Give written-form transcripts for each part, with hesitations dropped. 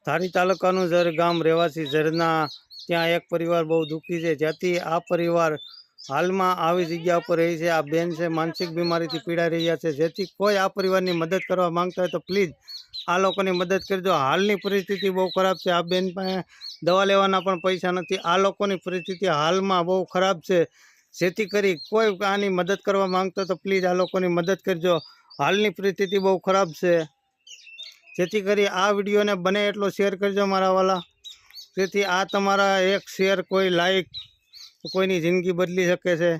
ધારી તાલુકાનું ઝર ગામ રહેવાસી ઝરના ત્યાં એક પરિવાર બહુ દુઃખી છે, જ્યાંથી આ પરિવાર હાલમાં આવી જગ્યા ઉપર રહી છે। આ બેન છે માનસિક બીમારીથી પીડાઈ રહ્યા છે, જેથી કોઈ આ પરિવારની મદદ કરવા માંગતા હોય તો પ્લીઝ આ લોકોની મદદ કરજો। હાલની પરિસ્થિતિ બહુ ખરાબ છે, આ બેન પાસે દવા લેવાના પણ પૈસા નથી। આ લોકોની પરિસ્થિતિ હાલમાં બહુ ખરાબ છે, જેથી કરી કોઈ આની મદદ કરવા માંગતો તો પ્લીઝ આ લોકોની મદદ કરજો। હાલની પરિસ્થિતિ બહુ ખરાબ છે, જેથી કરી આ વિડીયોને બને એટલો શેર કરજો મારા વાલા, જેથી આ તમારા એક શેર કોઈ લાઈક કોઈની જિંદગી બદલી શકે છે।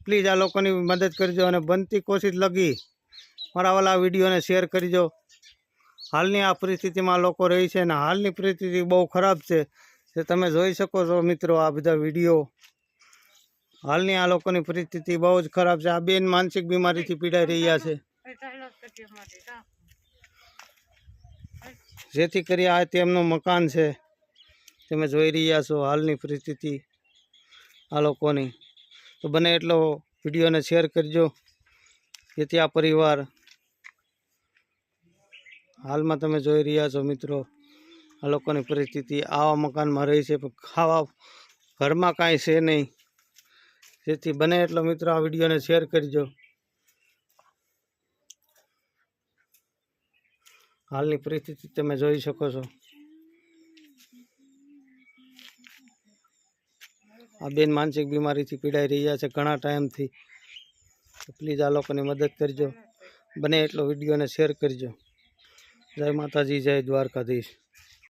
પ્લીઝ આ લોકોની મદદ કરજો અને બનતી કોશિશ લગી મારા વાલા આ વિડીયોને શેર કરજો। હાલની આ પરિસ્થિતિમાં લોકો રહી છે અને હાલની પરિસ્થિતિ બહુ ખરાબ છે, જે તમે જોઈ શકો છો મિત્રો। આ બધા વિડીયો હાલની આ લોકોની પરિસ્થિતિ બહુ જ ખરાબ છે। આ બેન માનસિક બીમારીથી પીડાઈ રહ્યા છે, જેથી કરી આ તેમનું મકાન છે, તમે જોઈ રહ્યા છો હાલની પરિસ્થિતિ આ લોકોની। તો બને એટલો વિડીયોને શેર કરજો, જેથી આ પરિવાર હાલમાં તમે જોઈ રહ્યા છો મિત્રો આ લોકોની પરિસ્થિતિ આવા મકાનમાં રહી છે, પણ ખાવા ઘરમાં કાંઈ છે નહીં, જેથી બને એટલો મિત્રો આ વિડીયોને શેર કરજો। હાલની પરિસ્થિતિ તમે જોઈ શકો છો। આ બેન માનસિક બીમારીથી પીડાઈ રહ્યા છે ઘણા ટાઈમથી, પ્લીઝ આ લોકોની મદદ કરજો, બને એટલો વિડીયોને શેર કરજો। જય માતાજી, જય દ્વારકાધીશ।